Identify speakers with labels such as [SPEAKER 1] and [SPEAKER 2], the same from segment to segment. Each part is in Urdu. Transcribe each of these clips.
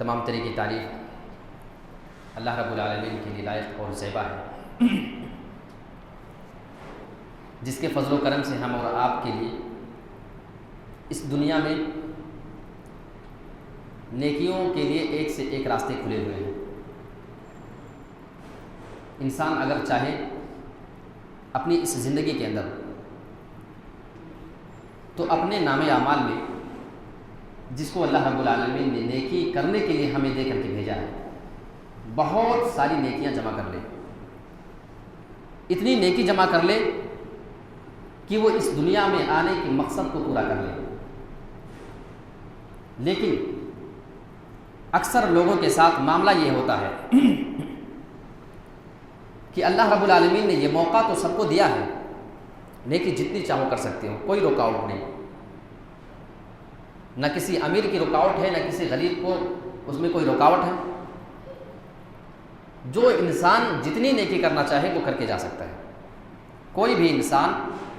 [SPEAKER 1] تمام طرح کی تعریف اللہ رب العالمین کے لیے لائق اور زیبا ہے، جس کے فضل و کرم سے ہم اور آپ کے لیے اس دنیا میں نیکیوں کے لیے ایک سے ایک راستے کھلے ہوئے ہیں۔ انسان اگر چاہے اپنی اس زندگی کے اندر تو اپنے نام اعمال میں جس کو اللہ رب العالمین نے نیکی کرنے کے لیے ہمیں دے کر کے بھیجا ہے، بہت ساری نیکیاں جمع کر لے، اتنی نیکی جمع کر لے کہ وہ اس دنیا میں آنے کے مقصد کو پورا کر لے۔ لیکن اکثر لوگوں کے ساتھ معاملہ یہ ہوتا ہے کہ اللہ رب العالمین نے یہ موقع تو سب کو دیا ہے، نیکی جتنی چاہو کر سکتے ہو، کوئی رکاوٹ نہیں، نہ کسی امیر کی رکاوٹ ہے، نہ کسی غریب کو اس میں کوئی رکاوٹ ہے۔ جو انسان جتنی نیکی کرنا چاہے وہ کر کے جا سکتا ہے۔ کوئی بھی انسان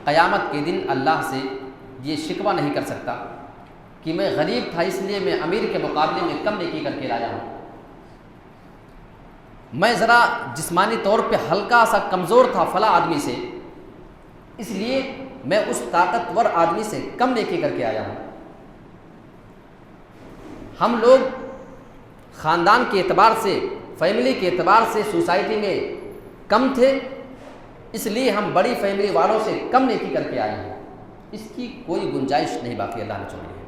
[SPEAKER 1] قیامت کے دن اللہ سے یہ شکوہ نہیں کر سکتا کہ میں غریب تھا اس لیے میں امیر کے مقابلے میں کم نیکی کر کے لایا ہوں، میں ذرا جسمانی طور پہ ہلکا سا کمزور تھا فلاں آدمی سے، اس لیے میں اس طاقتور آدمی سے کم نیکی کر کے آیا ہوں۔ ہم لوگ خاندان کے اعتبار سے، فیملی کے اعتبار سے سوسائٹی میں کم تھے، اس لیے ہم بڑی فیملی والوں سے کم نیکی کر کے آئے ہیں، اس کی کوئی گنجائش نہیں باقی اللہ نے چھوڑی ہے۔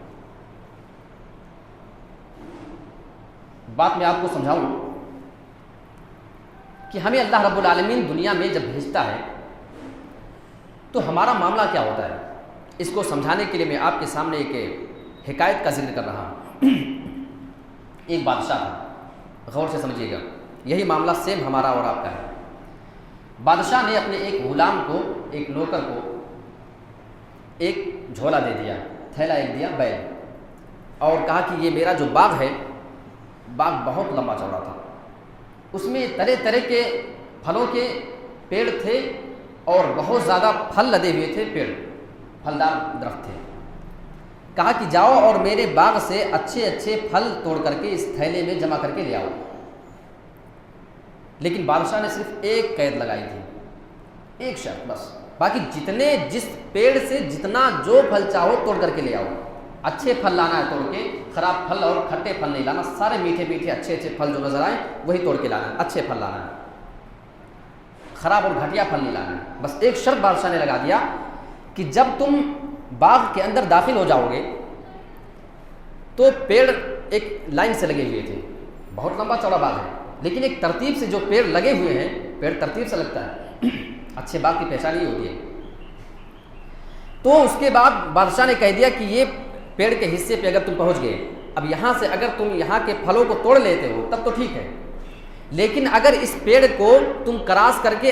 [SPEAKER 1] بات میں آپ کو سمجھاؤں کہ ہمیں اللہ رب العالمین دنیا میں جب بھیجتا ہے تو ہمارا معاملہ کیا ہوتا ہے، اس کو سمجھانے کے لیے میں آپ کے سامنے ایک حکایت کا ذکر کر رہا ہوں۔ ایک بادشاہ تھا، غور سے سمجھیے گا، یہی معاملہ سیم ہمارا اور آپ کا ہے۔ بادشاہ نے اپنے ایک غلام کو، ایک نوکر کو ایک جھولا دے دیا، تھیلا ایک دیا بیل، اور کہا کہ یہ میرا جو باغ ہے، باغ بہت لمبا چوڑا تھا، اس میں طرح طرح کے پھلوں کے پیڑ تھے اور بہت زیادہ پھل لدے ہوئے تھے، پیڑ پھلدار درخت تھے۔ کہا کہ جاؤ اور میرے باغ سے اچھے اچھے پھل توڑ کر کے اس تھیلے میں جمع کر کے لے آؤ۔ لیکن بادشاہ نے صرف ایک قید لگائی تھی، ایک شرط بس، باقی جتنے جس پیڑ سے جتنا جو پھل چاہو توڑ کر کے لے آؤ، اچھے پھل لانا ہے توڑ کے، خراب پھل اور کھٹے پھل نہیں لانا، سارے میٹھے میٹھے اچھے اچھے پھل جو نظر آئیں وہی توڑ کے لانا ہے، اچھے پھل لانا ہے، خراب اور گھٹیا پھل نہیں لانا ہے۔ بس ایک شرط بادشاہ نے لگا دیا کہ جب تم باغ کے اندر داخل ہو جاؤ گے تو پیڑ ایک لائن سے لگے ہوئے تھے، بہت لمبا چوڑا باغ ہے، لیکن ایک ترتیب سے جو پیڑ لگے ہوئے ہیں، پیڑ ترتیب سے لگتا ہے، اچھے باغ کی پہچان یہ ہوتی ہے۔ تو اس کے بعد بادشاہ نے کہہ دیا کہ یہ پیڑ کے حصے پہ اگر تم پہنچ گئے، اب یہاں سے اگر تم یہاں کے پھلوں کو توڑ لیتے ہو تب تو ٹھیک ہے، لیکن اگر اس پیڑ کو تم کراس کر کے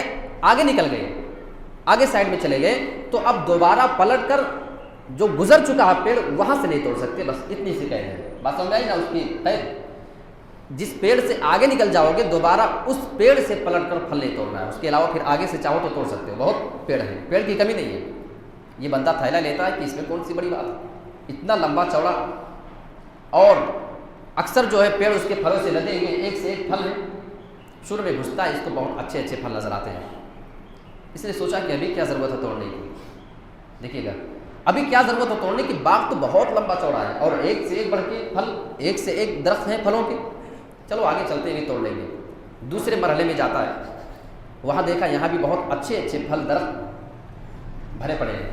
[SPEAKER 1] آگے نکل گئے، آگے سائڈ میں چلے گئے، تو اب دوبارہ پلٹ کر جو گزر چکا ہے پیڑ وہاں سے نہیں توڑ سکتے، بس اتنی سی قید ہے۔ بات سمجھ آئی نا اس کی قید؟ جس پیڑ سے آگے نکل جاؤ گے دوبارہ اس پیڑ سے پلٹ کر پھل نہیں توڑنا ہے، اس کے علاوہ پھر آگے سے چاہو تو توڑ سکتے ہو، بہت پیڑ ہیں، پیڑ کی کمی نہیں ہے۔ یہ بندہ تھیلا لیتا ہے کہ اس میں کون سی بڑی بات ہے، اتنا لمبا چوڑا، اور اکثر جو ہے پیڑ اس کے پھلوں سے لدے ہوئے، ایک سے ایک پھل ہے، شروع میں گھستا ہے، اس کو بہت اچھے اچھے پھل نظر آتے ہیں۔ اس نے سوچا کہ ابھی کیا ضرورت ہے توڑنے کی، دیکھیے گا ابھی کیا ضرورت ہے توڑنے کی، باغ تو بہت لمبا چوڑا ہے اور ایک سے ایک بڑھ کے پھل، ایک سے ایک درخت ہیں پھلوں کے، چلو آگے چلتے ہوئے توڑ لیں گے۔ دوسرے مرحلے میں جاتا ہے، وہاں دیکھا یہاں بھی بہت اچھے اچھے پھل درخت بھرے پڑے ہیں،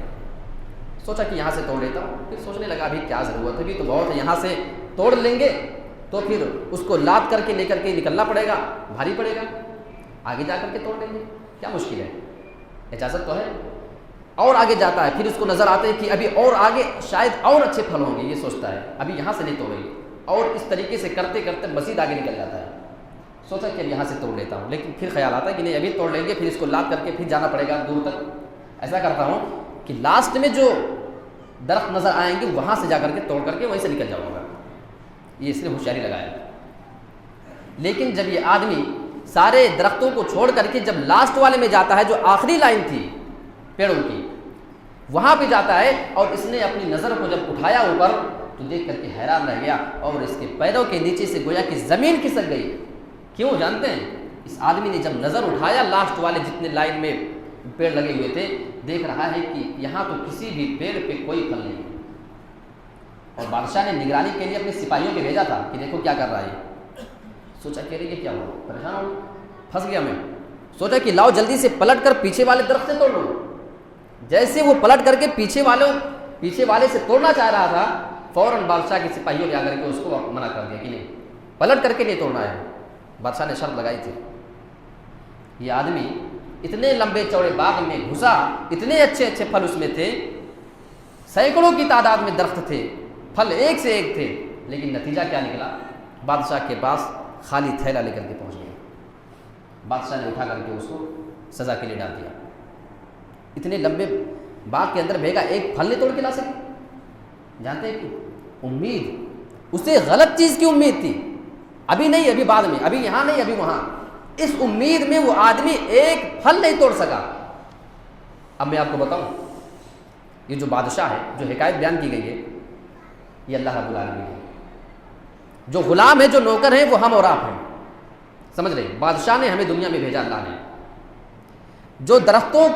[SPEAKER 1] سوچا کہ یہاں سے توڑ لیتا ہوں، پھر سوچنے لگا ابھی کیا ضرورت ہے، ابھی تو بہت ہے، یہاں سے توڑ لیں گے تو پھر اس کو لاد کر کے لے کر کے نکلنا پڑے گا، بھاری پڑے گا، آگے جا کر کے توڑ لیں گے، کیا مشکل ہے، اجازت تو ہے۔ اور آگے جاتا ہے، پھر اس کو نظر آتے ہیں کہ ابھی اور آگے شاید اور اچھے پھل ہوں گے، یہ سوچتا ہے ابھی یہاں سے نہیں توڑیں گے، اور اس طریقے سے کرتے کرتے مزید آگے نکل جاتا ہے، سوچا کہ اب یہاں سے توڑ لیتا ہوں، لیکن پھر خیال آتا ہے کہ نہیں ابھی توڑ لیں گے، پھر اس کو لاد کر کے پھر جانا پڑے گا دور تک، ایسا کرتا ہوں کہ لاسٹ میں جو درخت نظر آئیں گے وہاں سے جا کر کے توڑ کر کے وہیں سے نکل جاؤں گا، یہ اس نے ہوشیاری لگایا۔ لیکن جب یہ آدمی سارے درختوں کو چھوڑ کر کے جب لاسٹ والے میں جاتا ہے جو آخری لائن تھی پیڑوں کی، وہاں پہ جاتا ہے اور اس نے اپنی نظر کو جب اٹھایا اوپر تو دیکھ کر کے حیران رہ گیا اور اس کے پیروں کے نیچے سے گویا کہ زمین کھسک گئی. کیوں جانتے ہیں؟ اس آدمی نے جب نظر اٹھایا لاسٹ والے جتنے لائن میں پیڑ لگے ہوئے تھے، دیکھ رہا ہے کہ یہاں تو کسی بھی پیڑ پہ کوئی پھل نہیں. اور بادشاہ نے نگرانی کے لیے اپنے سپاہیوں کو بھیجا تھا کہ دیکھو کیا کر رہا ہے. سوچا کہ یہ کیا ہوا، پریشان ہو، پھنس گیا میں. سوچا کہ لاؤ جلدی سے پلٹ کر پیچھے والے درخت سے توڑ لو. جیسے وہ پلٹ کر کے پیچھے والے سے توڑنا چاہ رہا تھا، فوراً بادشاہ کے سپاہیوں نے آ کر کے اس کو منع کر دیا کہ نہیں، پلٹ کر کے نہیں توڑنا ہے. بادشاہ نے شرط لگائی تھی. یہ آدمی اتنے لمبے چوڑے باغ میں گھسا، اتنے اچھے اچھے پھل اس میں تھے، سینکڑوں کی تعداد میں درخت تھے، پھل ایک سے ایک تھے، لیکن نتیجہ کیا نکلا؟ بادشاہ کے پاس خالی تھیلا لے کر کے پہنچ گیا. بادشاہ نے اٹھا کر کے اس کو سزا کے لیے ڈال دیا. اتنے لمبے باغ کے اندر بھیگا، ایک پھل نہیں توڑ کے لا سکے. جانتے ہیں کہ امید، اسے غلط چیز کی امید تھی، ابھی نہیں ابھی بعد میں، ابھی یہاں نہیں ابھی وہاں. اس امید میں وہ آدمی ایک پھل نہیں توڑ سکا. اب میں آپ کو بتاؤں، یہ جو بادشاہ ہے، جو حکایت بیان کی گئی ہے، یہ اللہ رب العالمین ہے. جو غلام ہے، جو نوکر ہیں، وہ ہم اور آپ ہیں. سمجھ رہے ہیں؟ بادشاہ نے ہمیں دنیا میں بھیجا، اللہ نے. جو درختوں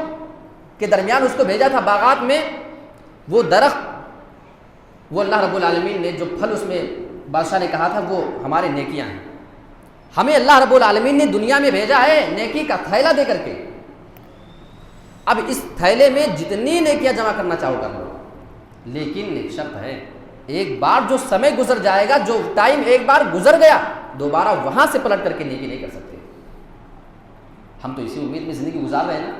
[SPEAKER 1] کے درمیان اس کو بھیجا تھا باغات میں، وہ درخت، وہ اللہ رب العالمین نے جو پھل اس میں بادشاہ نے کہا تھا، وہ ہمارے نیکیاں ہیں. ہمیں اللہ رب العالمین نے دنیا میں بھیجا ہے نیکی کا تھیلا دے کر کے. اب اس تھیلے میں جتنی نیکیاں جمع کرنا چاہو کر لو، لیکن ایک شرط ہے، ایک بار جو سمے گزر جائے گا، جو ٹائم ایک بار گزر گیا، دوبارہ وہاں سے پلٹ کر کے نیکی نہیں کر سکتے. ہم تو اسی امید میں زندگی گزار رہے ہیں نا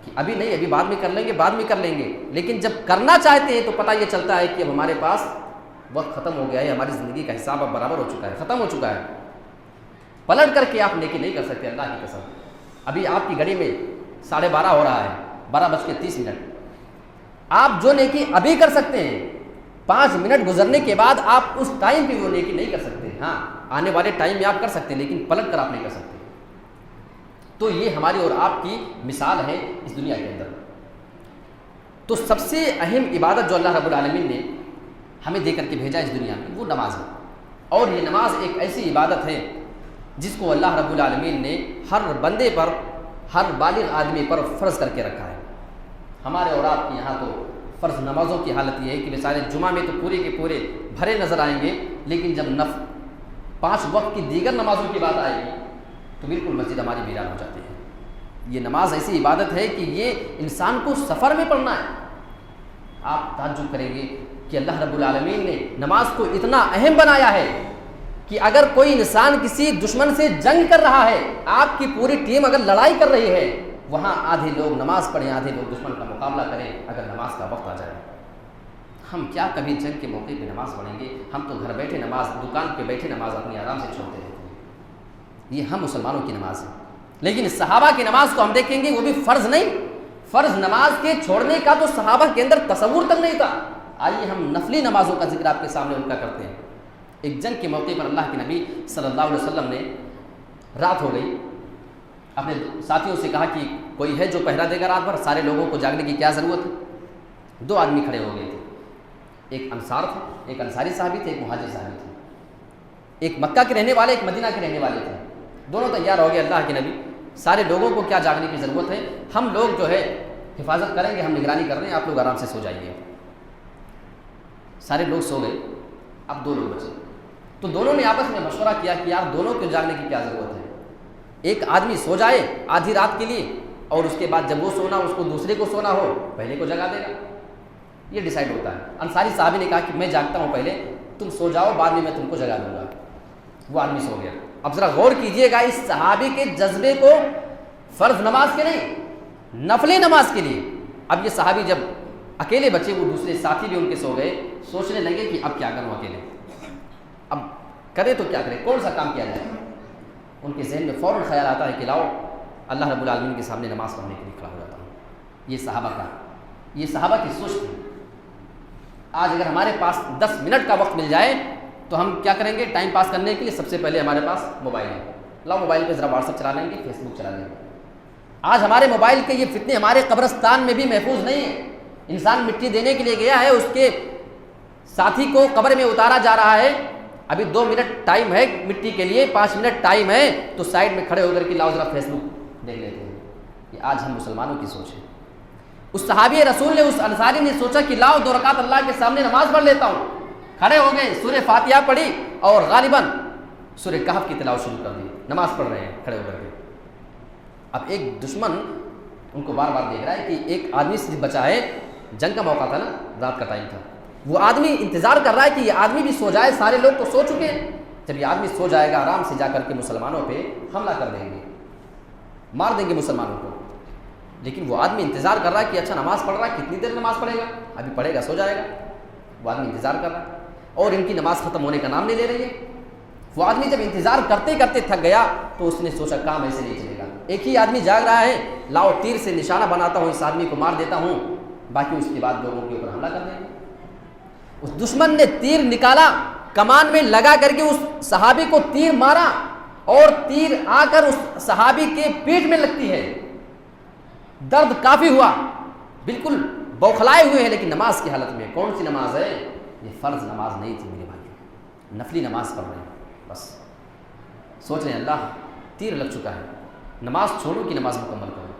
[SPEAKER 1] کہ ابھی نہیں ابھی بعد میں کر لیں گے، بعد میں کر لیں گے. لیکن جب کرنا چاہتے ہیں تو پتہ یہ چلتا ہے کہ اب ہمارے پاس وقت ختم ہو گیا ہے، ہماری زندگی کا حساب اب برابر ہو چکا ہے، ختم ہو چکا ہے. پلٹ کر کے آپ نیکی نہیں کر سکتے. اللہ کی قسم، ابھی آپ کی گھڑی میں 12:30 ہو رہا ہے، 12:30. آپ جو نیکی ابھی کر سکتے ہیں، 5 منٹ گزرنے کے بعد آپ اس ٹائم پہ وہ نیکی نہیں کر سکتے. ہاں، آنے والے ٹائم میں آپ کر سکتے ہیں، لیکن پلٹ کر آپ نہیں کر سکتے. تو یہ ہماری اور آپ کی مثال ہے اس دنیا کے اندر. تو سب سے اہم عبادت جو اللہ رب العالمین نے ہمیں دے کر کے بھیجا اس دنیا میں، وہ نماز ہے. اور یہ نماز ایک ایسی عبادت ہے جس کو اللہ رب العالمین نے ہر بندے پر، ہر بالغ آدمی پر فرض کر کے رکھا ہے. ہمارے اور آپ کے یہاں تو فرض نمازوں کی حالت یہ ہے کہ بیچارے جمعہ میں تو پورے کے پورے بھرے نظر آئیں گے، لیکن جب 5 وقت کی دیگر نمازوں کی بات آئے گی تو بالکل مسجد ہماری ویران ہو جاتی ہے. یہ نماز ایسی عبادت ہے کہ یہ انسان کو سفر میں پڑھنا ہے. آپ تعجب کریں گے کہ اللہ رب العالمین نے نماز کو اتنا اہم بنایا ہے کہ اگر کوئی انسان کسی دشمن سے جنگ کر رہا ہے، آپ کی پوری ٹیم اگر لڑائی کر رہی ہے، وہاں آدھے لوگ نماز پڑھیں، آدھے لوگ دشمن کا مقابلہ کریں اگر نماز کا وقت آ جائے. ہم کیا کبھی جنگ کے موقع پہ نماز پڑھیں گے؟ ہم تو گھر بیٹھے نماز، دکان پہ بیٹھے نماز اپنی آرام سے چھوڑتے رہتے ہیں. یہ ہم مسلمانوں کی نماز ہے. لیکن صحابہ کی نماز کو ہم دیکھیں گے، وہ بھی فرض نہیں، فرض نماز کے چھوڑنے کا تو صحابہ کے اندر تصور تک نہیں تھا. آئیے ہم نفلی نمازوں کا ذکر آپ کے سامنے ان کا کرتے ہیں. ایک جنگ کے موقع پر اللہ کے نبی صلی اللہ علیہ وسلم نے، رات ہو گئی، اپنے ساتھیوں سے کہا کہ کوئی ہے جو پہرا دے گا رات بھر؟ سارے لوگوں کو جاگنے کی کیا ضرورت ہے؟ 2 آدمی کھڑے ہو گئے تھے. ایک انصار تھے، ایک انصاری صحابی تھے، ایک مہاجر صحابی تھے. ایک مکہ کے رہنے والے، ایک مدینہ کے رہنے والے تھے. دونوں تیار ہو گئے، اللہ کے نبی سارے لوگوں کو کیا جاگنے کی ضرورت ہے، ہم لوگ جو ہے حفاظت کریں گے، ہم نگرانی کر رہے ہیں، آپ لوگ آرام سے سو جائیے. سارے لوگ سو گئے. اب 2 لوگ بچے. تو دونوں نے آپس میں مشورہ کیا کہ یار دونوں کو جاگنے کی کیا ضرورت ہے، ایک آدمی سو جائے آدھی رات کے لیے، اور اس کے بعد جب وہ سونا اس کو دوسرے کو سونا ہو، پہلے کو جگا دے گا. یہ ڈیسائیڈ ہوتا ہے. انصاری صحابی نے کہا کہ میں جاگتا ہوں پہلے، تم سو جاؤ، بعد میں تم کو جگا دوں گا. وہ آدمی سو گیا. اب ذرا غور کیجئے گا اس صحابی کے جذبے کو، فرض نماز کے نہیں، نفلی نماز کے لیے. اب یہ صحابی جب اکیلے بچے، وہ دوسرے ساتھی بھی ان کے سو گئے، سوچنے لگے کہ اب کیا کروں اکیلے، اب کرے تو کیا کرے، کون سا کام کیا جائے. ان کے ذہن میں فوراً خیال آتا ہے کہ لاؤ اللہ رب العالمین کے سامنے نماز پڑھنے کے لیے کھڑا ہو جاتا ہوں. یہ صحابہ کی سوچ تھی. آج اگر ہمارے پاس 10 منٹ کا وقت مل جائے تو ہم کیا کریں گے ٹائم پاس کرنے کے لیے؟ سب سے پہلے ہمارے پاس موبائل ہے، لاؤ موبائل پہ ذرا واٹس ایپ چلا لیں گے، فیس بک چلا لیں گے. آج ہمارے موبائل کے یہ فتنے ہمارے قبرستان میں بھی محفوظ نہیں ہیں. انسان مٹی دینے کے لیے گیا ہے، اس کے ساتھی کو قبر میں اتارا جا رہا ہے، ابھی 2 منٹ ٹائم ہے مٹی کے لیے، 5 منٹ ٹائم ہے، تو سائڈ میں کھڑے ہو کر کے لاؤ ذرا فیس بک دیکھ لیتے ہیں۔ یہ آج ہم مسلمانوں کی سوچ ہے۔ اس صحابی رسول نے، اس انصاری نے سوچا کہ لاؤ 2 رکعت اللہ کے سامنے نماز پڑھ لیتا ہوں، کھڑے ہو گئے، سورہ فاتحہ پڑھی اور غالباً سورہ کہف کی تلاوت شروع کر دی، نماز پڑھ رہے ہیں کھڑے ہو کر کے۔ اب ایک دشمن ان کو بار بار دیکھ رہا ہے کہ ایک آدمی سے بچا ہے، جنگ کا موقع تھا نا، رات کا ٹائم تھا، وہ آدمی انتظار کر رہا ہے کہ یہ آدمی بھی سو جائے، سارے لوگ تو سو چکے ہیں، جب یہ آدمی سو جائے گا آرام سے جا کر کے مسلمانوں پہ حملہ کر دیں گے، مار دیں گے مسلمانوں کو۔ لیکن وہ آدمی انتظار کر رہا ہے کہ اچھا نماز پڑھ رہا ہے، کتنی دیر نماز پڑھے گا، ابھی پڑھے گا سو جائے گا، وہ آدمی انتظار کر رہا ہے اور ان کی نماز ختم ہونے کا نام نہیں لے رہی ہے۔ وہ آدمی جب انتظار کرتے کرتے تھک گیا تو اس نے سوچا کام ایسے نہیں چلے گا، ایک ہی آدمی جاگ رہا ہے، لاؤ تیر سے نشانہ بناتا ہوں، اس آدمی کو مار دیتا ہوں، باقی اس کے بعد لوگوں کے اوپر حملہ کر دیں گے۔ اس دشمن نے تیر نکالا، کمان میں لگا کر کے اس صحابی کو تیر مارا اور تیر آ کر اس صحابی کے پیٹ میں لگتی ہے، درد کافی ہوا، بالکل بوکھلائے ہوئے ہیں لیکن نماز کی حالت میں۔ کون سی نماز ہے یہ؟ فرض نماز نہیں تھی میرے بھائی، نفلی نماز پڑھ رہے ہیں، بس سوچ رہے ہیں اللہ تیر لگ چکا ہے، نماز چھوڑوں کی نماز مکمل کروں،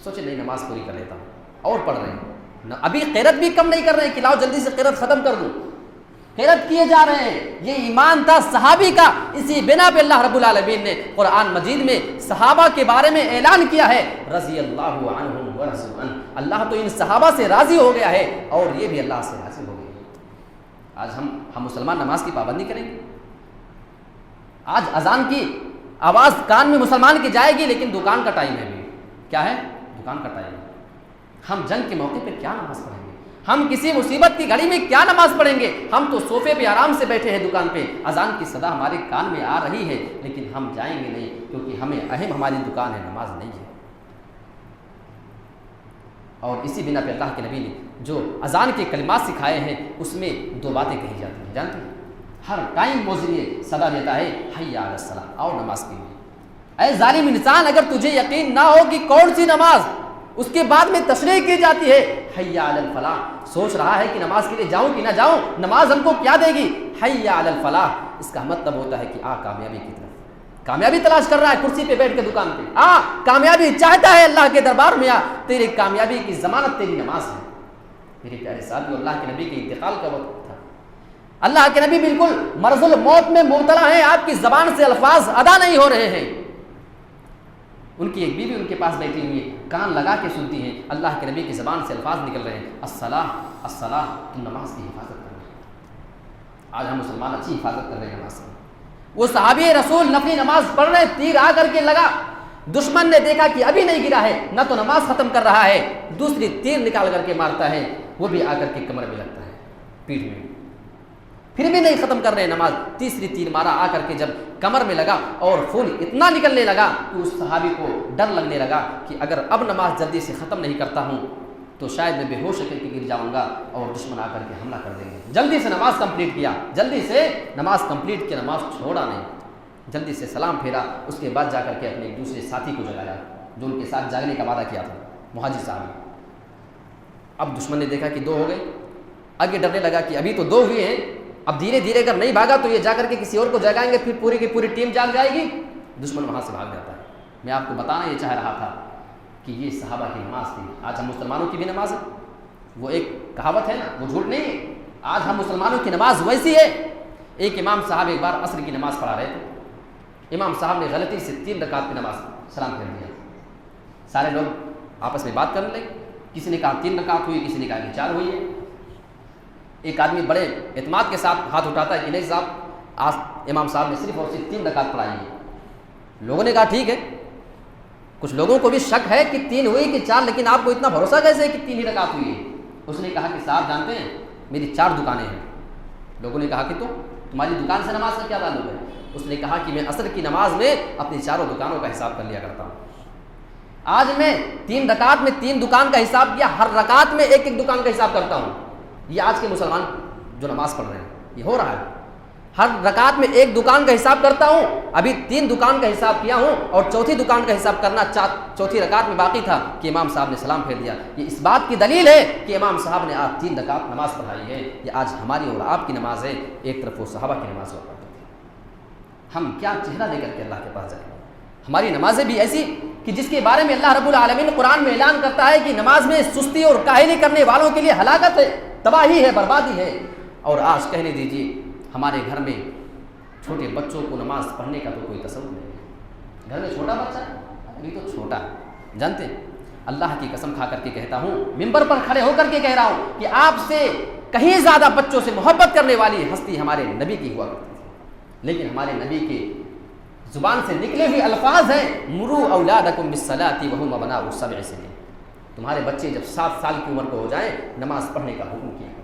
[SPEAKER 1] سوچے نہیں نماز پوری کر لیتا ہوں، اور پڑھ رہے ہیں، ابھی قیرت بھی کم نہیں کر رہے ہیں کہ لاؤ جلدی سے قیرت ختم کر دوں، قیرت کیے جا رہے ہیں۔ یہ ایمان تھا صحابی کا، اسی بنا پہ اللہ رب العالمین نے قرآن مجید میں صحابہ کے بارے میں اعلان کیا ہے، رضی اللہ عنہم ورضوا عنہ، اللہ تو ان صحابہ سے راضی ہو گیا ہے اور یہ بھی اللہ سے راضی ہو گئے۔ آج ہم مسلمان نماز کی پابندی کریں گے؟ آج اذان کی آواز کان میں مسلمان کی جائے گی لیکن دکان کا ٹائم ہے، بھی کیا ہے؟ دکان کا ٹائم ہے۔ ہم جنگ کے موقع پہ کیا نماز پڑھیں گے؟ ہم کسی مصیبت کی گھڑی میں کیا نماز پڑھیں گے؟ ہم تو صوفے پہ آرام سے بیٹھے ہیں دکان پہ، اذان کی صدا ہمارے کان میں آ رہی ہے لیکن ہم جائیں گے نہیں، کیونکہ ہمیں اہم ہماری دکان ہے، نماز نہیں ہے۔ اور اسی بنا پہ اللہ کے نبی نے جو اذان کے کلمات سکھائے ہیں اس میں 2 باتیں کہی جاتی ہیں، جانتے ہیں؟ ہر ٹائم موذن صدا دیتا ہے، حی علی الصلاۃ، آؤ نماز کے لیے۔ اے ظالم انسان، اگر تجھے یقین نہ ہو کہ کون سی نماز، اس کے بعد میں تشریح کی جاتی ہے حی علی الفلاح، سوچ رہا ہے کہ نماز کے لیے جاؤں کہ نہ جاؤں، نماز ہم کو کیا دے گی؟ حی علی الفلاح، اس کا مطلب ہوتا ہے کہ کامیابی کی طرف، کامیابی تلاش کر رہا ہے کرسی پہ بیٹھ کے دکان پہ، کامیابی چاہتا ہے، اللہ کے دربار میں تیری کامیابی کی ضمانت تیری نماز ہے۔ میرے پیارے ساتھیو، اللہ کے نبی کے انتقال کا وقت تھا، اللہ کے نبی بالکل مرض الموت میں مبتلا ہیں، آپ کی زبان سے الفاظ ادا نہیں ہو رہے ہیں۔ ان کی ایک بیوی ان کے پاس بیٹھی ہوئی ہے، کان لگا کے سنتی ہیں، اللہ کے نبی کی زبان سے الفاظ نکل رہے ہیں، الصلاۃ الصلاۃ، تم نماز کی حفاظت کر رہے ہیں۔ آج ہم مسلمان اچھی حفاظت کر رہے ہیں نماز کی۔ وہ صحابی رسول نفلی نماز پڑھ رہے، تیر آ کر کے لگا، دشمن نے دیکھا کہ ابھی نہیں گرا ہے، نہ تو نماز ختم کر رہا ہے، دوسری تیر نکال کر کے مارتا ہے، وہ بھی آ کر کے کمر میں لگتا ہے، پیٹھ میں، پھر بھی نہیں ختم کر رہے نماز، تیسری تیر مارا، آ کر کے جب کمر میں لگا اور خون اتنا نکلنے لگا کہ اس صحابی کو ڈر لگنے لگا کہ اگر اب نماز جلدی سے ختم نہیں کرتا ہوں تو شاید میں بے ہوش ہو کے گر جاؤں گا اور دشمن آ کر کے حملہ کر دیں گے۔ جلدی سے نماز کمپلیٹ کیا، جلدی سے نماز کمپلیٹ کیا، نماز چھوڑا نہیں، جلدی سے سلام پھیرا، اس کے بعد جا کر کے اپنے ایک دوسرے ساتھی کو جگایا جو ان کے ساتھ جاگنے کا وعدہ کیا تھا، مہاجر صاحب۔ اب دشمن نے دیکھا کہ 2 ہو گئے، اب یہ ڈرنے لگا کہ ابھی تو 2 ہوئے ہیں، اب دھیرے دھیرے اگر نہیں بھاگا تو یہ جا کر کے کسی اور کو جگائیں گے، پھر پوری کی پوری ٹیم جاگ جائے گی، دشمن وہاں سے بھاگ جاتا ہے۔ میں آپ کو بتانا یہ چاہ رہا تھا کہ یہ صحابہ کی نماز تھی، آج ہم مسلمانوں کی بھی نماز ہے، وہ ایک کہاوت ہے نا، وہ جھوٹ نہیں ہے، آج ہم مسلمانوں کی نماز ویسی ہے۔ ایک امام صاحب ایک بار عصر کی نماز پڑھا رہے تھے، امام صاحب نے غلطی سے 3 رکعت پہ نماز سلام پھیر دیا، سارے لوگ آپس میں بات کرنے لگے، کسی نے کہا 3 رکعت ہوئی، کسی نے کہا کہ 4 ہوئی ہے۔ ایک آدمی بڑے اعتماد کے ساتھ ہاتھ اٹھاتا ہے کہ نہیں صاحب، آج امام صاحب نے صرف اور صرف 3 رکعت پڑھائی ہے۔ لوگوں نے کہا ٹھیک ہے، کچھ لوگوں کو بھی شک ہے کہ 3 ہوئی کہ 4، لیکن آپ کو اتنا بھروسہ کیسے ہے کہ 3 ہی رکعت ہوئی ہے؟ اس نے کہا کہ صاحب جانتے ہیں میری 4 دکانیں ہیں۔ لوگوں نے کہا کہ تمہاری دکان سے نماز کا کیا تعلق ہے؟ اس نے کہا کہ میں عصر کی نماز میں اپنی 4 دکانوں کا حساب کر لیا کرتا ہوں۔ آج میں 3 رکعت میں 3 دکان کا حساب کیا، ہر رکعت میں ایک ایک دکان کا حساب کرتا ہوں۔ یہ آج کے مسلمان جو نماز پڑھ رہے ہیں یہ ہو رہا ہے، ہر رکعت میں ایک دکان کا حساب کرتا ہوں، ابھی 3 دکان کا حساب کیا ہوں اور چوتھی دکان کا حساب کرنا چوتھی رکعت میں باقی تھا کہ امام صاحب نے سلام پھیر دیا۔ یہ اس بات کی دلیل ہے کہ امام صاحب نے آج 3 رکعت نماز پڑھائی ہے۔ یہ آج ہماری اور آپ کی نماز ہے، ایک طرف وہ صحابہ کی نماز ہوا کرتی تھی۔ ہم کیا چہرہ لے کر کے اللہ کے پاس جائیں گے؟ ہماری نمازیں بھی ایسی کہ جس کے بارے میں اللہ رب العالمین قرآن میں اعلان کرتا ہے کہ نماز میں سستی اور کاہلی کرنے والوں کے لیے ہلاکت ہے، تباہی ہے، بربادی ہے۔ اور آج کہنے دیجیے ہمارے گھر میں چھوٹے بچوں کو نماز پڑھنے کا تو کوئی تصور نہیں ہے۔ گھر میں چھوٹا بچہ ہے، ابھی تو چھوٹا ہے، جانتے ہیں اللہ کی قسم کھا کر کے کہتا ہوں، ممبر پر کھڑے ہو کر کے کہہ رہا ہوں کہ آپ سے کہیں زیادہ بچوں سے محبت کرنے والی ہستی ہمارے نبی کی ہوا کرتی تھی، لیکن ہمارے نبی کے زبان سے نکلے ہوئے الفاظ ہیں مرو اولادکم بالصلاۃ وہم ابناء 7 سنین، تمہارے بچے جب 7 سال کی عمر کو ہو جائیں نماز پڑھنے کا حکم کیا کرو۔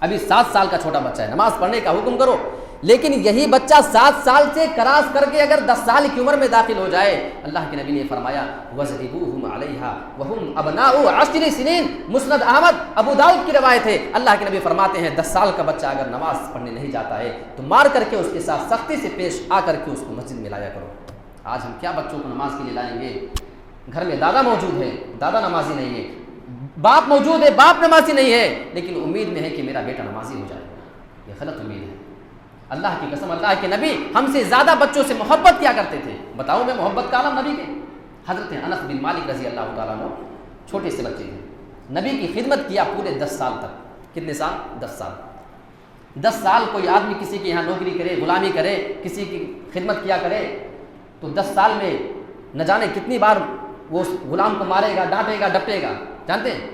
[SPEAKER 1] ابھی 7 سال کا چھوٹا بچہ ہے، نماز پڑھنے کا حکم کرو، لیکن یہی بچہ 7 سال سے کراس کر کے اگر 10 سال کی عمر میں داخل ہو جائے، اللہ کے نبی نے فرمایا وَضْرِبُوهُمْ عَلَيْهَا وَهُمْ أَبْنَاءُ 10 سنین۔ مسند احمد ابو داؤد کی روایت ہے، اللہ کے نبی فرماتے ہیں 10 سال کا بچہ اگر نماز پڑھنے نہیں جاتا ہے تو مار کر کے اس کے ساتھ سختی سے پیش آ کر کے اس کو مسجد میں لایا کرو۔ آج ہم کیا بچوں کو نماز کے لیے لائیں گے؟ گھر میں دادا موجود ہے، دادا نمازی نہیں ہے، باپ موجود ہے، باپ نمازی نہیں ہے، لیکن امید میں ہے کہ میرا بیٹا نمازی ہو جائے گا۔ یہ غلط امید ہے۔ اللہ کی قسم اللہ کے نبی ہم سے زیادہ بچوں سے محبت کیا کرتے تھے؟ بتاؤ میں محبت کا عالم نبی کے؟ حضرت انس بن مالک رضی اللہ تعالیٰ عنہ چھوٹے سے بچے تھے، نبی کی خدمت کیا پورے 10 سال تک۔ کتنے سال؟ 10 سال۔ 10 سال کوئی آدمی کسی کے یہاں نوکری کرے، غلامی کرے، کسی کی خدمت کیا کرے تو 10 سال میں نہ جانے کتنی بار وہ اس غلام کو مارے گا، ڈانٹے گا، ڈپٹے گا، جانتے ہیں؟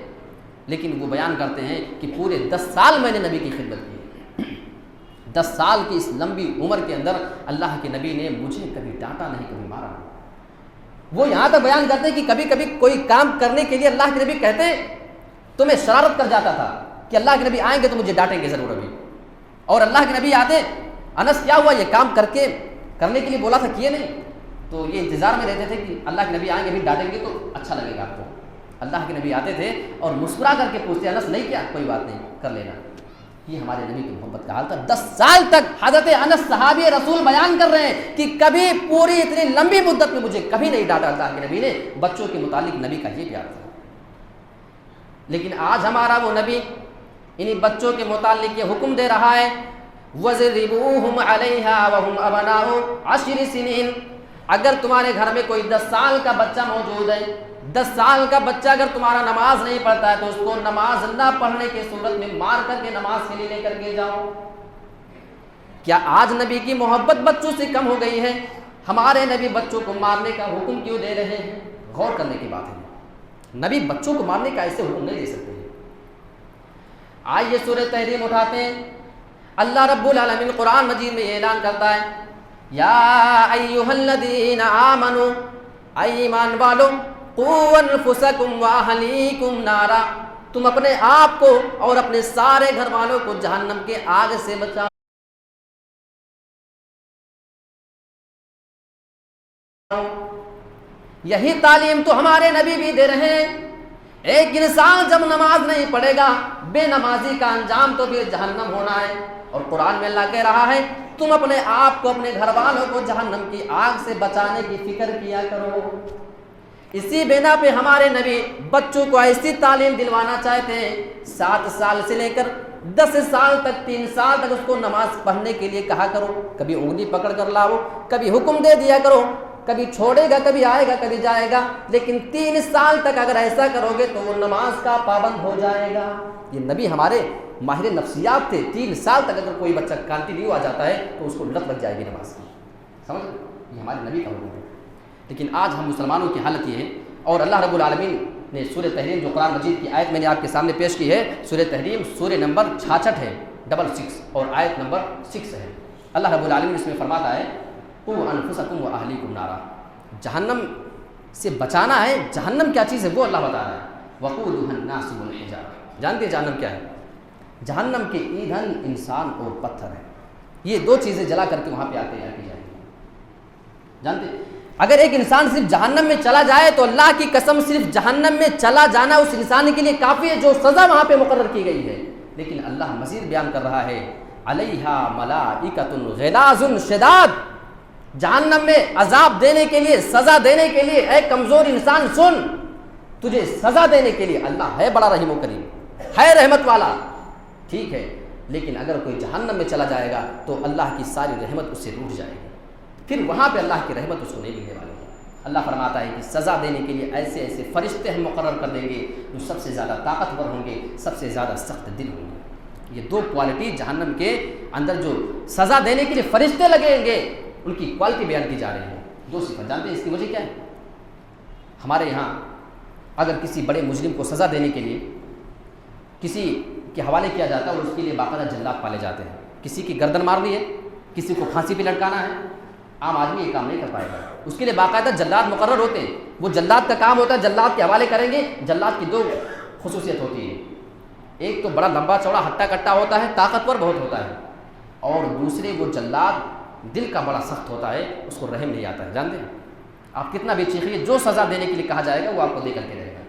[SPEAKER 1] لیکن وہ بیان کرتے ہیں کہ پورے 10 سال میں نے نبی کی خدمت کی۔ 10 سال کی اس لمبی عمر کے اندر اللہ کے نبی نے مجھے کبھی ڈانٹا نہیں، کبھی مارا نہیں۔ وہ یہاں تک بیان کرتے ہیں کہ کبھی کبھی کوئی کام کرنے کے لیے اللہ کے نبی کہتے تو میں شرارت کر جاتا تھا کہ اللہ کے نبی آئیں گے تو مجھے ڈانٹیں گے ضرور ابھی، اور اللہ کے نبی آتے انس کیا ہوا، یہ کام کرنے کے لیے بولا تھا کیے نہیں، تو یہ انتظار میں رہتے تھے کہ اللہ کے نبی آئیں گے بھی ڈانٹیں گے تو اچھا لگے گا آپ کو۔ اللہ کے نبی آتے تھے اور مسکرا کر کے پوچھتے انس نہیں کیا، کوئی بات نہیں کر لینا۔ یہ ہمارے نبی کی محبت کا حال تھا۔ 10 سال تک حضرت انس صحابی رسول بیان کر رہے ہیں کہ کبھی پوری اتنی لمبی مدت میں مجھے کبھی نہیں ڈانٹا اللہ کے نبی نے۔ بچوں کے متعلق نبی کا یہ پیار تھا۔ لیکن آج ہمارا وہ نبی انہی بچوں کے متعلق یہ حکم دے رہا ہے وَضْرِبُوهُمْ عَلَيْهَا وَهُمْ أَبْنَاءُ 10 سنین۔ اگر تمہارے گھر میں کوئی 10 سال کا بچہ موجود ہے، 10 سال کا بچہ اگر تمہارا نماز نہیں پڑھتا ہے تو اس کو نماز نہ پڑھنے کی صورت میں مار کر کے نماز کے لیے لے کر کے جاؤ۔ کیا آج نبی کی محبت بچوں سے کم ہو گئی ہے؟ ہمارے نبی بچوں کو مارنے کا حکم کیوں دے رہے ہیں؟ غور کرنے کی بات ہے۔ نبی بچوں کو مارنے کا ایسے حکم نہیں دے سکتے۔ آئیے سورہ تحریم اٹھاتے ہیں، اللہ رب العالمین قرآن مجید میں یہ اعلان کرتا ہے یا ایھا الذین آمنوا، اے ایمان والو، قوا انفسکم واہلیکم نارا، تم اپنے آپ کو اور اپنے سارے گھر والوں کو جہنم کے آگ سے بچاؤ۔ یہی تعلیم تو ہمارے نبی بھی دے رہے ہیں۔ ایک انسان جب نماز نہیں پڑھے گا، بے نمازی کا انجام تو پھر جہنم ہونا ہے۔ اور قرآن میں اللہ کہہ رہا ہے تم اپنے آپ کو، اپنے گھر والوں کو جہنم کی آگ سے بچانے کی فکر کیا کرو۔ اسی بنا پہ ہمارے نبی بچوں کو ایسی تعلیم دلوانا چاہتے ہیں، 7 سال سے لے کر 10 سال تک، 3 سال تک اس کو نماز پڑھنے کے لیے کہا کرو۔ کبھی انگلی پکڑ کر لاؤ، کبھی حکم دے دیا کرو، کبھی چھوڑے گا، کبھی آئے گا، کبھی جائے گا، لیکن 3 سال تک اگر ایسا کرو گے تو وہ نماز کا پابند ہو جائے گا۔ یہ نبی ہمارے ماہر نفسیات تھے۔ 3 سال تک اگر کوئی بچہ کنٹینیو آ جاتا ہے تو اس کو لت لگ جائے گی نماز کی، سمجھ؟ یہ ہمارے نبی کا حکم ہے۔ لیکن آج ہم مسلمانوں کی حالت یہ ہے، اور اللہ رب العالمین نے سورہ تحریم جو قرآن مجید کی آیت میں نے آپ کے سامنے پیش کی ہے، سورہ تحریم سورہ نمبر 66 ہے، 66 اور آیت نمبر 6 ہے۔ اللہ رب العالمین اس میں فرماتا ہے قوا انفسکم واہلیکم نارا، جہنم سے بچانا ہے۔ جہنم کیا چیز ہے وہ اللہ بتا رہا ہے، وقودها الناس والحجارہ۔ جانتے ہیں جہنم کیا ہے؟ جہنم کے ایندھن انسان اور پتھر ہے۔ یہ 2 چیزیں جلا کر کے وہاں پہ آتے جائیں گے۔ جانتے ہیں اگر ایک انسان صرف جہنم میں چلا جائے تو اللہ کی قسم صرف جہنم میں چلا جانا اس انسان کے لیے کافی ہے جو سزا وہاں پہ مقرر کی گئی ہے۔ لیکن اللہ مزید بیان کر رہا ہے علیہا ملائکۃ غلاظ شداد، جہنم میں عذاب دینے کے لیے، سزا دینے کے لیے، اے کمزور انسان سن، تجھے سزا دینے کے لیے اللہ ہے بڑا رحیم و کریم، ہے رحمت والا، ٹھیک ہے، لیکن اگر کوئی جہنم میں چلا جائے گا تو اللہ کی ساری رحمت اس سے روٹ جائے گی، پھر وہاں پہ اللہ کی رحمت اس کو نہیں ملنے والی ہے۔ اللہ فرماتا ہے کہ سزا دینے کے لیے ایسے ایسے فرشتے ہم مقرر کر دیں گے جو سب سے زیادہ طاقتور ہوں گے، سب سے زیادہ سخت دل ہوں گے۔ یہ دو کوالٹی جہنم کے اندر جو سزا دینے کے لیے فرشتے لگیں گے ان کی کوالٹی بیان کی جا رہی ہے، دو صفت۔ جانتے ہیں اس کی وجہ کیا ہے؟ ہمارے یہاں اگر کسی بڑے مجرم کو سزا دینے کے لیے کسی کے حوالے کیا جاتا ہے اور اس کے لیے باقاعدہ جلاد پالے جاتے ہیں، کسی کی گردن مارنی ہے، کسی کو پھانسی پہ لٹکانا ہے، عام آدمی یہ کام نہیں کر پائے گا، اس کے لیے باقاعدہ جلاد مقرر ہوتے ہیں، وہ جلاد کا کام ہوتا ہے، جلاد کے حوالے کریں گے۔ جلاد کی دو خصوصیت ہوتی ہے، ایک تو بڑا لمبا چوڑا ہٹا کٹا ہوتا ہے، طاقتور بہت ہوتا ہے، اور دوسرے وہ جلاد دل کا بڑا سخت ہوتا ہے، اس کو رحم نہیں آتا ہے۔ جانتے ہیں آپ کتنا بھی چیخیے، جو سزا دینے کے لیے کہا جائے گا وہ آپ کو دے کر کے رہے گا۔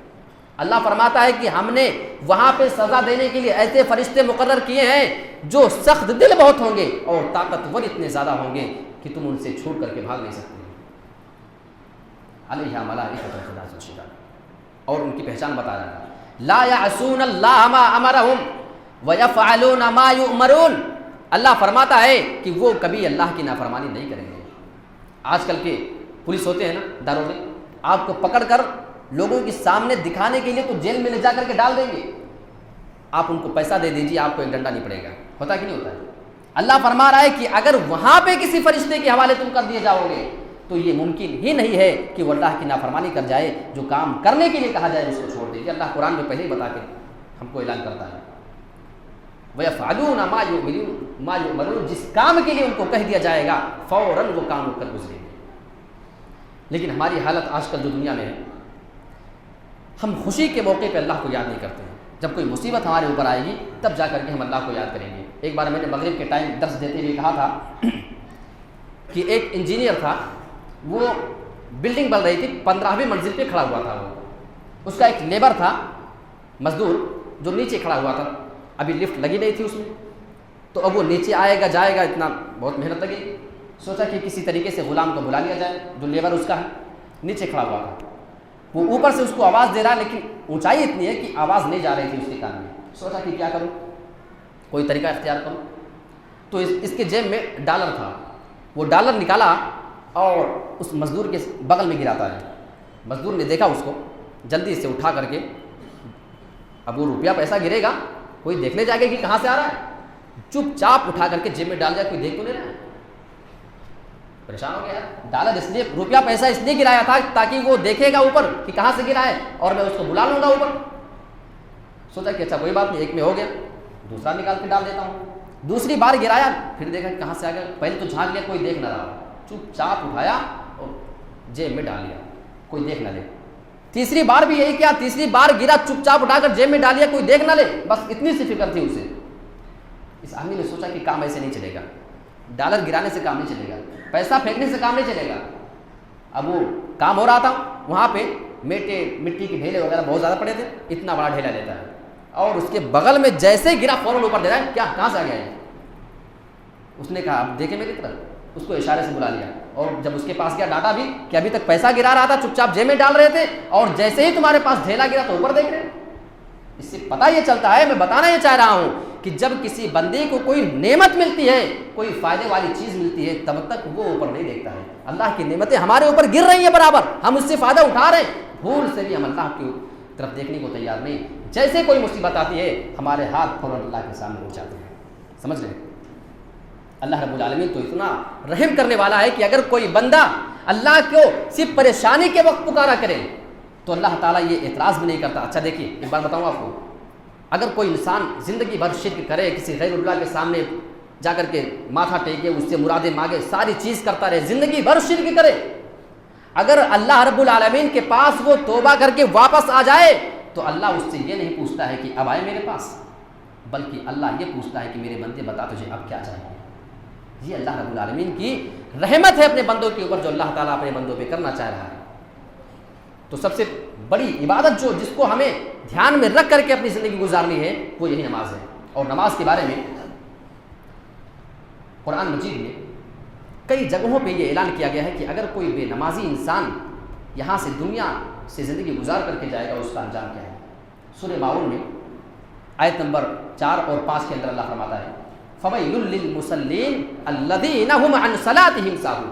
[SPEAKER 1] اللہ فرماتا ہے کہ ہم نے وہاں پہ سزا دینے کے لیے ایسے فرشتے مقرر کیے ہیں جو سخت دل بہت ہوں گے اور طاقتور اتنے زیادہ ہوں گے کہ تم ان سے چھوٹ کر کے بھاگ نہیں سکتے۔ علیہا ملائکۃ غلاظ شداد، اور ان کی پہچان بتا رہا ہے، لا یعصون اللہ ما امرہم ویفعلون ما یؤمرون۔ اللہ فرماتا ہے کہ وہ کبھی اللہ کی نافرمانی نہیں کریں گے۔ آج کل کے پولیس ہوتے ہیں نا، داروغے، آپ کو پکڑ کر لوگوں کے سامنے دکھانے کے لیے تو جیل میں لے جا کر کے ڈال دیں گے، آپ ان کو پیسہ دے دیجیے، آپ کو ایک ڈنڈا نہیں پڑے گا، ہوتا کہ نہیں ہوتا ہے؟ اللہ فرما رہا ہے کہ اگر وہاں پہ کسی فرشتے کے حوالے تم کر دیے جاؤ گے تو یہ ممکن ہی نہیں ہے کہ وہ اللہ کی نافرمانی کر جائے، جو کام کرنے کے لیے کہا جائے اس کو چھوڑ دیجیے۔ اللہ قرآن میں پہلے ہی بتا کے ہم کو اعلان کرتا ہے، وَيَفْعَلُونَ مَا يُؤْمَرُونَ، جس کام کے لیے ان کو کہہ دیا جائے گا فوراً وہ کام کر گزریں گے۔ لیکن ہماری حالت آج کل جو دنیا میں ہے، ہم خوشی کے موقع پہ اللہ کو یاد نہیں کرتے ہیں، جب کوئی مصیبت ہمارے اوپر آئے گی تب جا کر کے ہم اللہ کو یاد کریں گے۔ ایک بار میں نے مغرب کے ٹائم درس دیتے ہوئے کہا تھا کہ ایک انجینئر تھا، وہ بلڈنگ بن رہی تھی، 15ویں منزل پہ کھڑا ہوا تھا، وہ اس کا ایک لیبر تھا، مزدور، جو نیچے کھڑا ہوا تھا، ابھی لفٹ لگی نہیں تھی اس میں، تو اب وہ نیچے آئے گا جائے گا، اتنا بہت محنت لگی، سوچا کہ کسی طریقے سے غلام کو بلا لیا جائے جو لیبر اس کا ہے، نیچے کھڑا ہوا تھا، وہ اوپر سے اس کو آواز دے رہا ہے، لیکن اونچائی اتنی ہے کہ آواز نہیں جا رہی تھی اس کے کان میں۔ سوچا کہ کیا کروں، کوئی طریقہ اختیار کروں، تو اس کے جیب میں ڈالر تھا، وہ ڈالر نکالا اور اس مزدور کے بغل میں گراتا ہے۔ مزدور نے دیکھا اس کو، جلدی سے اٹھا کر کے، اب وہ روپیہ پیسہ گرے گا، کوئی دیکھنے جائے گا کہ کہاں سے آ رہا ہے، چپ چاپ اٹھا کر کے جیب میں ڈال دیا، کوئی دیکھ تو نہیں رہا ہے، پریشان ہو گیا۔ ڈالر اس لیے، روپیہ پیسہ اس لیے گرایا تھا تاکہ وہ دیکھے گا اوپر کہ کہاں سے گرا ہے اور میں اس کو بلا لوں گا اوپر۔ سوچا کہ اچھا کوئی بات نہیں، ایک میں ہو گیا، دوسرا نکال کے ڈال دیتا ہوں۔ دوسری بار گرایا، پھر دیکھا کہ کہاں سے آ گیا، پہلے تو جھانک لیا، کوئی دیکھ نہ رہا، چپ چاپ اٹھایا اور جیب میں ڈال لیا، کوئی دیکھ نہ لے۔ تیسری بار بھی یہی کیا، تیسری بار گرا، چپ چاپ اٹھا کر جیب میں ڈال لیا، کوئی دیکھ نہ لے، بس اتنی سی فکر تھی اسے۔ اس آدمی نے سوچا کہ کام ایسے نہیں چلے گا، ڈالر گرانے سے کام نہیں چلے گا، پیسہ پھینکنے سے کام نہیں چلے گا۔ اب وہ کام ہو رہا تھا، وہاں پہ مٹی کے ڈھیلے وغیرہ بہت زیادہ پڑے تھے، اتنا بڑا ڈھیلا لیتا ہے اور اس کے بغل میں جیسے ہی گرا فوراً اوپر دے رہا ہے، کیا کہاں سے آ گیا ہے؟ اس نے کہا اب دیکھیں میری طرف، اس کو اشارے سے بلا لیا، اور جب اس کے پاس گیا ڈاٹا بھی کہ ابھی تک پیسہ گرا رہا تھا، چپ چاپ جیب میں ڈال رہے تھے، اور جیسے ہی تمہارے پاس ڈھیلا گرا تو اوپر دیکھ رہے۔ اس سے پتہ یہ چلتا ہے، میں بتانا یہ چاہ رہا ہوں کہ جب کسی بندے کو کوئی نعمت ملتی ہے، کوئی فائدے والی چیز ملتی ہے، تب تک وہ اوپر نہیں دیکھتا ہے۔ اللہ کی نعمتیں ہمارے اوپر گر رہی ہیں برابر، ہم اس سے فائدہ اٹھا رہے ہیں، بھول سے بھی ہم اللہ کی طرف دیکھنے کو تیار نہیں۔ جیسے کوئی مصیبت آتی ہے، ہمارے ہاتھ فوراً اللہ کے سامنے اٹھ جاتے ہیں۔ سمجھ رہے ہیں؟ اللہ رب العالمین تو اتنا رحم کرنے والا ہے کہ اگر کوئی بندہ اللہ کو صرف پریشانی کے وقت پکارا کرے تو اللہ تعالیٰ یہ اعتراض بھی نہیں کرتا۔ اچھا دیکھیے، ایک بات بتاؤں آپ کو، اگر کوئی انسان زندگی بھر شرک کرے، کسی غیر اللہ کے سامنے جا کر کے ماتھا ٹیکے، اس سے مرادیں مانگے، ساری چیز کرتا رہے، زندگی بھر شرک کرے، اگر اللہ رب العالمین کے پاس وہ توبہ کر کے واپس آ جائے تو اللہ اس سے یہ نہیں پوچھتا ہے کہ اب آئے میرے پاس، بلکہ اللہ یہ پوچھتا ہے کہ میرے بندے بتا تجھے اب کیا چاہیے۔ یہ اللہ رب العالمین کی رحمت ہے اپنے بندوں کے اوپر، جو اللہ تعالیٰ اپنے بندوں پہ کرنا چاہ رہا ہے۔ تو سب سے بڑی عبادت جس کو ہمیں دھیان میں رکھ کر کے اپنی زندگی گزارنی ہے، وہ یہی نماز ہے۔ اور نماز کے بارے میں قرآن مجید میں کئی جگہوں پہ یہ اعلان کیا گیا ہے کہ اگر کوئی بے نمازی انسان یہاں سے دنیا سے زندگی گزار کر کے جائے گا اس کا انجام کیا ہے۔ سورہ ماؤن میں آیت نمبر 4 اور 5 کے اندر اللہ فرماتا ہے فَوَيْلٌ لِّلْمُصَلِّينَ الَّذِينَ هُمْ عَنْ صَلَاتِهِمْ سَاهُونَ،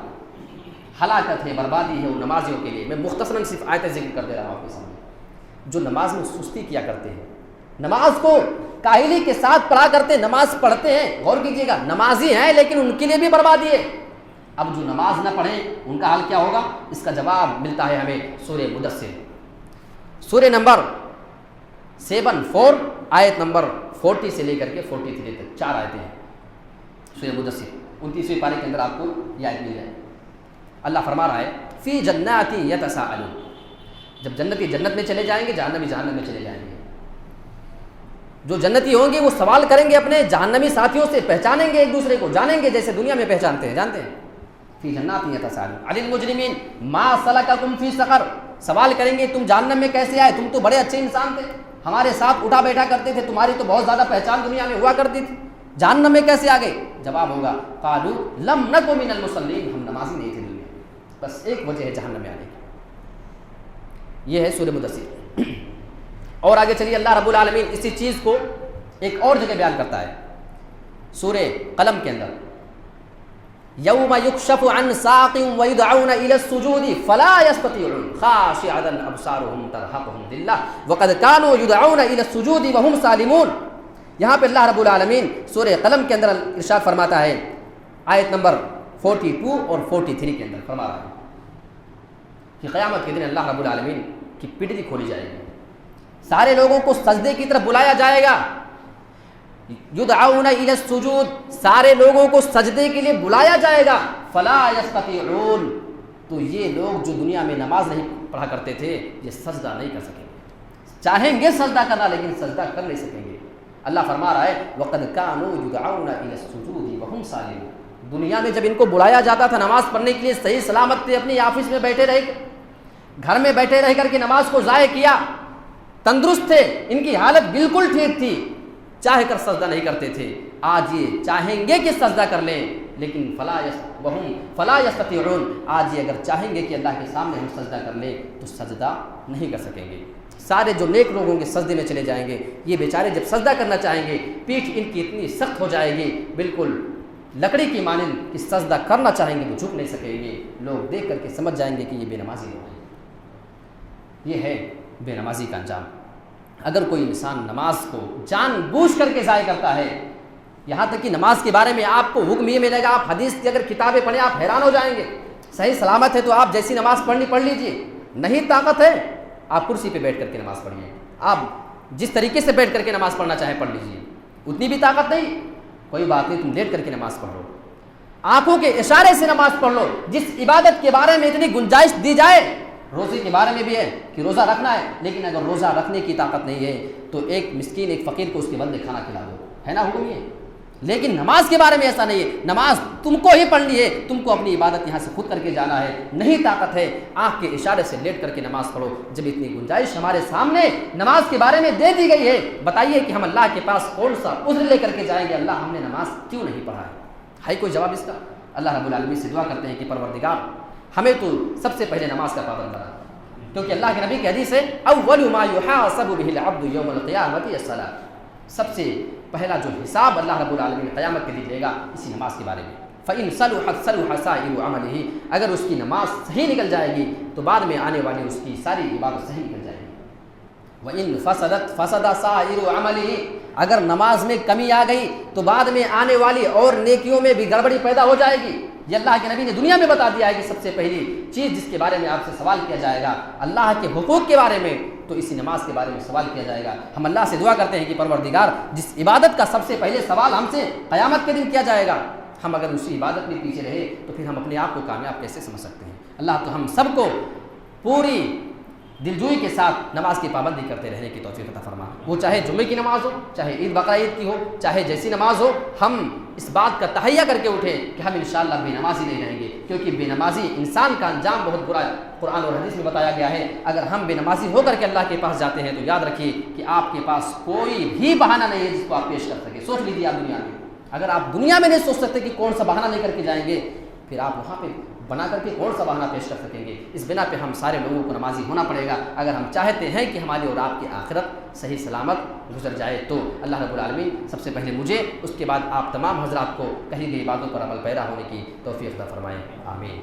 [SPEAKER 1] ہلاکت ہے، بربادی ہے ان نمازیوں کے لیے۔ میں مختصراً صرف آیت ذکر کر دے رہا ہوں آپ کے سامنے، جو نماز میں سستی کیا کرتے ہیں، نماز کو کاہلی کے ساتھ پڑھا کرتے ہیں، نماز پڑھتے ہیں، غور کیجیے گا، نمازی ہیں لیکن ان کے لیے بھی بربادی ہے۔ اب جو نماز نہ پڑھیں ان کا حال کیا ہوگا؟ اس کا جواب ملتا ہے ہمیں سورہ مدثر، سورہ نمبر 7 آیت نمبر 40 سے لے کر کے 43 تک 4 آیتیں ہیں سورہ مدثر 29ویں پارے کے اندر آپ کو یہ آیت مل جائے۔ اللہ فرما رہا ہے فی جنات یتساءلون، جب جنتی جنت میں چلے جائیں گے، جہنمی جہنم میں چلے جائیں گے۔ جو جنتی ہوں گے وہ سوال کریں گے اپنے جہنمی ساتھیوں سے، پہچانیں گے ایک دوسرے کو، جانیں گے جیسے دنیا میں پہچانتے ہیں، جانتے ہیں۔ فی جنات یتساءلون عن المجرمین ما سلککم فی سقر، سوال کریں گے تم جہنم میں کیسے آئے، تم تو بڑے اچھے انسان تھے، ہمارے ساتھ اٹھا بیٹھا کرتے تھے، تمہاری تو بہت زیادہ پہچان دنیا میں ہوا کرتی تھی، جہنم میں کیسے آ گئے؟ جواب ہوگا قالوا لم نک من المصلین، ہم نمازی نہیں تھے دنیا میں۔ بس ایک وجہ ہے جہنم میں آنے کی، یہ ہے سورہ مدثر۔ اور آگے چلیے اللہ رب العالمین اسی چیز کو ایک اور جگہ بیان کرتا ہے سورہ قلم کے اندر، یوم یکشف عن ساق ویدعون الی السجود فلا یستطیعون خاشعۃ ابصارهم ترهقهم ذلہ وقد كانوا يدعون الی السجود وهم سالمون۔ یہاں پہ اللہ رب العالمین سورہ قلم کے اندر ارشاد فرماتا ہے آیت نمبر 42 اور 43 کے اندر فرما رہا ہے کہ قیامت کے دن اللہ رب العالمین کی پٹری کھولی جائے گی، سارے لوگوں کو سجدے کی طرف بلایا جائے گا، یدعون الی السجود، سارے لوگوں کو سجدے کے لیے بلایا جائے گا، فلا یستطیعون، تو یہ لوگ جو دنیا میں نماز نہیں پڑھا کرتے تھے یہ سجدہ نہیں کر سکیں گے، چاہیں گے سجدہ کرنا لیکن سجدہ کر نہیں سکیں گے۔ اللہ فرما رہا ہے وقد كانوا يدعون الى السجود وهم سالمون، دنیا میں جب ان کو بلایا جاتا تھا نماز پڑھنے کے لیے، صحیح سلامت تھے، اپنی آفس میں بیٹھے رہے، گھر میں بیٹھے رہ کر کے نماز کو ضائع کیا، تندرست تھے، ان کی حالت بالکل ٹھیک تھی، چاہ کر سجدہ نہیں کرتے تھے۔ آج یہ چاہیں گے کہ سجدہ کر لیں لیکن فلا یستطیعون، آج یہ اگر چاہیں گے کہ اللہ کے سامنے ہم سجدہ کر لیں تو سجدہ نہیں کر سکیں گے۔ سارے جو نیک لوگ ہوں گے سجدے میں چلے جائیں گے، یہ بیچارے جب سجدہ کرنا چاہیں گے پیٹھ ان کی اتنی سخت ہو جائے گی بالکل لکڑی کی مانند کہ سجدہ کرنا چاہیں گے تو جھک نہیں سکیں گے، لوگ دیکھ کر کے سمجھ جائیں گے کہ یہ بے نمازی لوگ ہیں۔ یہ ہے بے نمازی کا انجام۔ اگر کوئی انسان نماز کو جان بوجھ کر کے ضائع کرتا ہے، یہاں تک کہ نماز کے بارے میں آپ کو حکم یہ ملے گا، آپ حدیث کی اگر کتابیں پڑھیں آپ حیران ہو جائیں گے، صحیح سلامت ہے تو آپ جیسی نماز پڑھنی پڑھ لیجئے، نہیں طاقت ہے آپ کرسی پہ بیٹھ کر کے نماز پڑھیے، آپ جس طریقے سے بیٹھ کر کے نماز پڑھنا چاہیں پڑھ لیجئے، اتنی بھی طاقت نہیں، کوئی بات نہیں، تم لیٹ کر کے نماز پڑھ لو، آنکھوں کے اشارے سے نماز پڑھ لو، جس عبادت کے بارے میں اتنی گنجائش دی جائے، روزے کے بارے میں بھی ہے کہ روزہ رکھنا ہے، لیکن اگر روزہ رکھنے کی طاقت نہیں ہے تو ایک مسکین ایک فقیر کو اس کے بدلے کھانا کھلا دو، ہے نا حکم یہ؟ لیکن نماز کے بارے میں ایسا نہیں ہے، نماز تم کو ہی پڑھنی ہے، تم کو اپنی عبادت یہاں سے خود کر کے جانا ہے، نہیں طاقت ہے آنکھ کے اشارے سے لیٹ کر کے نماز پڑھو۔ جب اتنی گنجائش ہمارے سامنے نماز کے بارے میں دے دی گئی ہے، بتائیے کہ ہم اللہ کے پاس کون سا عذر لے کر کے جائیں گے اللہ ہم نے نماز کیوں نہیں پڑھا ہے کوئی جواب اس کا؟ اللہ رب العالمین سے دعا کرتے ہیں کہ پروردگار ہمیں تو سب سے پہلے نماز کا پابند بنا، کیونکہ اللہ کے نبی کی حدیث ہے اول ما یحاسب به العبد یوم القیامۃ الصلاۃ، سب سے پہلا جو حساب اللہ رب العالمین قیامت کے دن لے گا اسی نماز کے بارے میں۔ فإن صلحت صلح سائر عمله، اگر اس کی نماز صحیح نکل جائے گی تو بعد میں آنے والی اس کی ساری عبادت صحیح نکل جائے گی۔ وإن فسدت فسد سائر عمله، اگر نماز میں کمی آ گئی تو بعد میں آنے والی اور نیکیوں میں بھی گڑبڑی پیدا ہو جائے گی۔ یہ اللہ کے نبی نے دنیا میں بتا دیا ہے کہ سب سے پہلی چیز جس کے بارے میں آپ سے سوال کیا جائے گا اللہ کے حقوق کے بارے میں، تو اسی نماز کے بارے میں سوال کیا جائے گا۔ ہم اللہ سے دعا کرتے ہیں کہ پروردگار جس عبادت کا سب سے پہلے سوال ہم سے قیامت کے دن کیا جائے گا، ہم اگر اسی عبادت میں پیچھے رہے تو پھر ہم اپنے آپ کو کامیاب کیسے سمجھ سکتے ہیں؟ اللہ تو ہم سب کو پوری دلجوئی کے ساتھ نماز کی پابندی کرتے رہنے کی توفیق عطا فرما، وہ چاہے جمعے کی نماز ہو، چاہے عید بقرعید کی ہو، چاہے جیسی نماز ہو، ہم اس بات کا تہیہ کر کے اٹھیں کہ ہم انشاءاللہ بے نمازی نہیں رہیں گے، کیونکہ بے نمازی انسان کا انجام بہت برا ہے، قرآن اور حدیث میں بتایا گیا ہے۔ اگر ہم بے نمازی ہو کر کے اللہ کے پاس جاتے ہیں تو یاد رکھیے کہ آپ کے پاس کوئی بھی بہانہ نہیں ہے جس کو آپ پیش کر سکیں۔ سوچ لیجیے آپ دنیا میں اگر آپ دنیا میں نہیں سوچ سکتے کہ کون سا بہانہ لے کر کے جائیں گے، پھر آپ وہاں پہ بنا کر کے کون سا بہانہ پیش کر سکیں گے؟ اس بنا پہ ہم سارے لوگوں کو نمازی ہونا پڑے گا اگر ہم چاہتے ہیں کہ ہماری اور آپ کی آخرت صحیح سلامت گزر جائے تو۔ اللہ رب العالمین سب سے پہلے مجھے، اس کے بعد آپ تمام حضرات کو کہی گئی باتوں پر عمل پیرا ہونے کی توفیق عطا فرمائیں، آمین۔